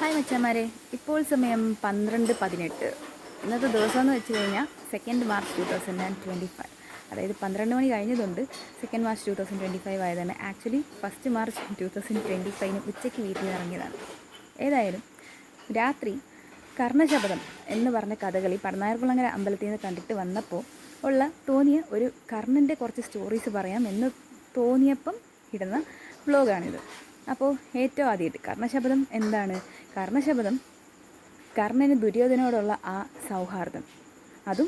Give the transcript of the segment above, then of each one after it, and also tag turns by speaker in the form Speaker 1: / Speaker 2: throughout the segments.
Speaker 1: Hi മച്ചാമാരെ, ഇപ്പോൾ സമയം 12:18. ഇന്നത്തെ ദിവസം എന്ന് വെച്ച് കഴിഞ്ഞാൽ 2 മാർച്ച് 2025. അതായത് 12 മണി കഴിഞ്ഞതുകൊണ്ട് 2 മാർച്ച് 2025 ആയതാണ്. ആക്ച്വലി 1 മാർച്ച് 2025 ഉച്ചയ്ക്ക് വീട്ടിൽ നിന്ന് ഇറങ്ങിയതാണ്. ഏതായാലും രാത്രി കർണശപഥം എന്ന് പറഞ്ഞ കഥകളി പടനായർകുളങ്ങര അമ്പലത്തിൽ നിന്ന് കണ്ടിട്ട് വന്നപ്പോൾ തോന്നിയ ഒരു കർണൻ്റെ കുറച്ച് സ്റ്റോറീസ് പറയാം എന്ന് തോന്നിയപ്പം ഇടുന്ന വ്ലോഗാണിത്. അപ്പോൾ ഏറ്റവും ആദ്യമായിട്ട് കർണശപഥം എന്താണ്? കർണശപഥം കർണന് ദുര്യോധനോടുള്ള ആ സൗഹാർദ്ദം, അതും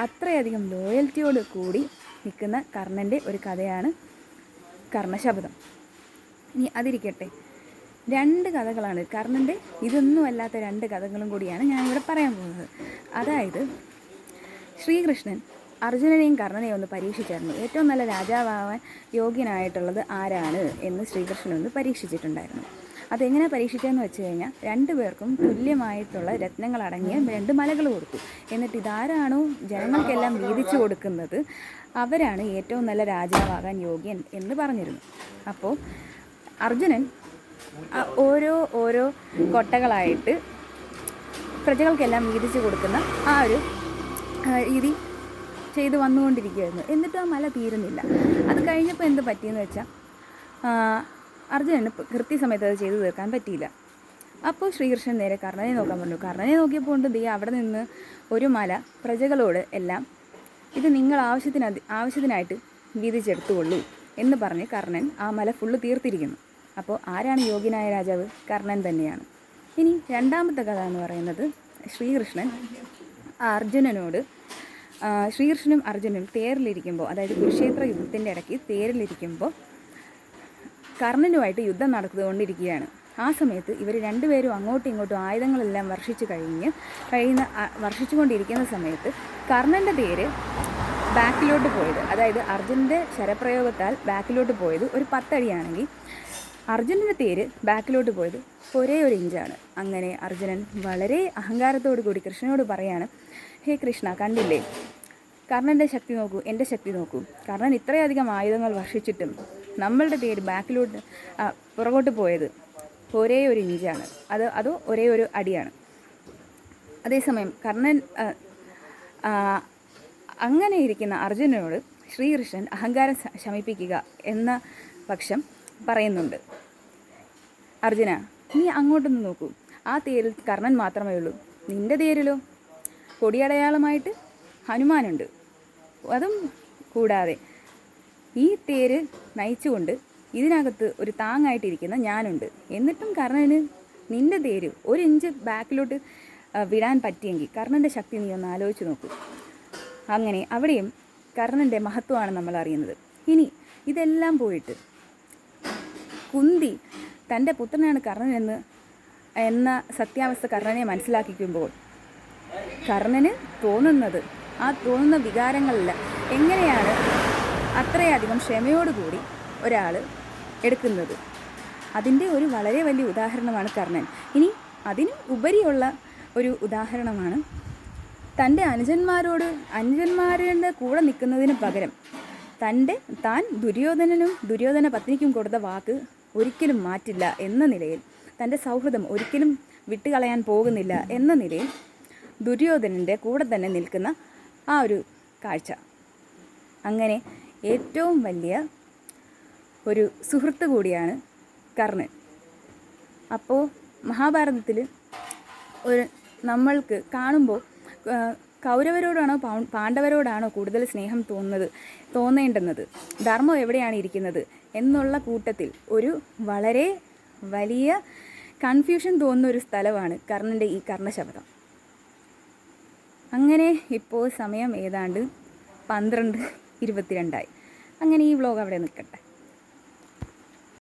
Speaker 1: അത്രയധികം ലോയൽറ്റിയോട് കൂടി നിൽക്കുന്ന കർണൻ്റെ ഒരു കഥയാണ് കർണശപഥം. ഇനി അതിരിക്കട്ടെ, 2 കഥകളാണ് കർണൻ്റെ, ഇതൊന്നും അല്ലാത്ത 2 കഥകളും കൂടിയാണ് ഞാനിവിടെ പറയാൻ പോകുന്നത്. അതായത് ശ്രീകൃഷ്ണൻ അർജുനനെയും കർണനെയും ഒന്ന് പരീക്ഷിച്ചായിരുന്നു. ഏറ്റവും നല്ല രാജാവാൻ യോഗ്യനായിട്ടുള്ളത് ആരാണ് എന്ന് ശ്രീകൃഷ്ണൻ ഒന്ന് പരീക്ഷിച്ചിട്ടുണ്ടായിരുന്നു. അതെങ്ങനെ പരീക്ഷിച്ചതെന്ന് വെച്ച് കഴിഞ്ഞാൽ 2 പേർക്കും തുല്യമായിട്ടുള്ള രത്നങ്ങളടങ്ങിയ 2 മലകൾ കൊടുത്തു. എന്നിട്ട് ഇതാരാണോ ജനങ്ങൾക്കെല്ലാം വീതിച്ചു കൊടുക്കുന്നത് അവരാണ് ഏറ്റവും നല്ല രാജാവാകാൻ യോഗ്യൻ എന്ന് പറഞ്ഞിരുന്നു. അപ്പോൾ അർജുനൻ ഓരോ കൊട്ടകളായിട്ട് പ്രജകൾക്കെല്ലാം വീതിച്ചു കൊടുക്കുന്ന ആ ഒരു രീതി ചെയ്ത് വന്നുകൊണ്ടിരിക്കുകയായിരുന്നു. എന്നിട്ടും ആ മല തീരുന്നില്ല. അത് കഴിഞ്ഞപ്പോൾ എന്ത് പറ്റിയെന്ന് വെച്ചാൽ അർജുനന് കൃത്യസമയത്ത് അത് ചെയ്തു തീർക്കാൻ പറ്റിയില്ല. അപ്പോൾ ശ്രീകൃഷ്ണൻ നേരെ കർണനെ നോക്കാൻ പറഞ്ഞു. കർണനെ നോക്കിയപ്പോൾ ഉണ്ട് അവിടെ നിന്ന് ഒരു മല പ്രജകളോട് എല്ലാം ഇത് നിങ്ങൾ ആവശ്യത്തിനായിട്ട് വീതിച്ചെടുത്തുകൊള്ളൂ എന്ന് പറഞ്ഞ് കർണൻ ആ മല ഫുള്ള് തീർത്തിരിക്കുന്നു. അപ്പോൾ ആരാണ് യോഗ്യനായ രാജാവ്? കർണൻ തന്നെയാണ്. ഇനി രണ്ടാമത്തെ കഥ എന്ന് പറയുന്നത് ശ്രീകൃഷ്ണനും അർജുനനും തേരിലിരിക്കുമ്പോൾ, അതായത് കുരുക്ഷേത്ര യുദ്ധത്തിൻ്റെ ഇടയ്ക്ക് തേരിലിരിക്കുമ്പോൾ കർണനുമായിട്ട് യുദ്ധം നടന്നുകൊണ്ടിരിക്കുകയാണ്. ആ സമയത്ത് ഇവർ 2 പേരും അങ്ങോട്ടും ഇങ്ങോട്ടും ആയുധങ്ങളെല്ലാം വർഷിച്ചുകൊണ്ടിരിക്കുന്ന സമയത്ത് കർണൻ്റെ തേര് ബാക്കിലോട്ട് പോയത്, അതായത് അർജുനൻ്റെ ശരപ്രയോഗത്താൽ ബാക്കിലോട്ട് പോയത് ഒരു 10 അടിയാണെങ്കിൽ അർജുനൻ്റെ തേര് ബാക്കിലോട്ട് പോയത് ഒരേ 1 ഇഞ്ചാണ്. അങ്ങനെ അർജുനൻ വളരെ അഹങ്കാരത്തോടു കൂടി കൃഷ്ണനോട് പറയാണ്, ഹേ കൃഷ്ണ, കണ്ടില്ലേ, കർണൻ്റെ ശക്തി നോക്കൂ, എൻ്റെ ശക്തി നോക്കൂ. കർണൻ ഇത്രയധികം ആയുധങ്ങൾ വർഷിച്ചിട്ടും നമ്മളുടെ തേര് പുറകോട്ട് പോയത് ഒരേ 1 ഇഞ്ചാണ്, അതോ ഒരേ 1 അടിയാണ്. അതേസമയം കർണൻ അങ്ങനെ ഇരിക്കുന്ന അർജുനനോട് ശ്രീകൃഷ്ണൻ അഹങ്കാരം ശമിപ്പിക്കുക എന്ന പക്ഷം പറയുന്നുണ്ട്. അർജുന, നീ അങ്ങോട്ടൊന്ന് നോക്കൂ, ആ തേരിൽ കർണൻ മാത്രമേ ഉള്ളൂ. നിൻ്റെ തേരിലോ കൊടിയടയാളമായിട്ട് ഹനുമാനുണ്ട്. അതും കൂടാതെ ഈ തേര് നയിച്ചുകൊണ്ട് ഇതിനകത്ത് ഒരു താങ്ങായിട്ടിരിക്കുന്ന ഞാനുണ്ട്. എന്നിട്ടും കർണന് നിൻ്റെ തേര് 1 ഇഞ്ച് ബാക്കിലോട്ട് വിടാൻ പറ്റിയെങ്കിൽ കർണൻ്റെ ശക്തി നീ ഒന്ന് ആലോചിച്ച് നോക്കൂ. അങ്ങനെ അവിടെയും കർണൻ്റെ മഹത്വമാണ് നമ്മൾ അറിയുന്നത്. ഇനി ഇതെല്ലാം പോയിട്ട് കുന്തി തൻ്റെ പുത്രനാണ് കർണൻ എന്ന സത്യാവസ്ഥ കർണനെ മനസ്സിലാക്കിക്കുമ്പോൾ കർണന് തോന്നുന്ന വികാരങ്ങളല്ല എങ്ങനെയാണ് അത്രയധികം ക്ഷമയോടുകൂടി ഒരാൾ എടുക്കുന്നത്. അതിൻ്റെ ഒരു വളരെ വലിയ ഉദാഹരണമാണ് കർണൻ. ഇനി അതിന് ഉപരിയുള്ള ഒരു ഉദാഹരണമാണ് തൻ്റെ അനുജന്മാരുടെ കൂടെ നിൽക്കുന്നതിന് പകരം താൻ ദുര്യോധന പത്നിക്കും കൊടുത്ത വാക്ക് ഒരിക്കലും മാറ്റില്ല എന്ന നിലയിൽ, തൻ്റെ സൗഹൃദം ഒരിക്കലും വിട്ടുകളയാൻ പോകുന്നില്ല എന്ന നിലയിൽ ദുര്യോധനൻ്റെ കൂടെ തന്നെ നിൽക്കുന്ന ആ ഒരു കാഴ്ച. അങ്ങനെ ഏറ്റവും വലിയ ഒരു സുഹൃത്ത് കൂടിയാണ് കർണൻ. അപ്പോൾ മഹാഭാരതത്തിൽ നമ്മൾക്ക് കാണുമ്പോൾ കൗരവരോടാണോ പാണ്ഡവരോടാണോ കൂടുതൽ സ്നേഹം തോന്നേണ്ടുന്നത്, ധർമ്മം എവിടെയാണ് ഇരിക്കുന്നത് എന്നുള്ള കൂട്ടത്തിൽ ഒരു വളരെ വലിയ കൺഫ്യൂഷൻ തോന്നുന്ന ഒരു സ്ഥലമാണ് കർണൻ്റെ ഈ കർണശപഥം. അങ്ങനെ ഇപ്പോൾ സമയം ഏതാണ്ട് 12:22. അങ്ങനെ ഈ വ്ലോഗ് അവിടെ നിൽക്കട്ടെ.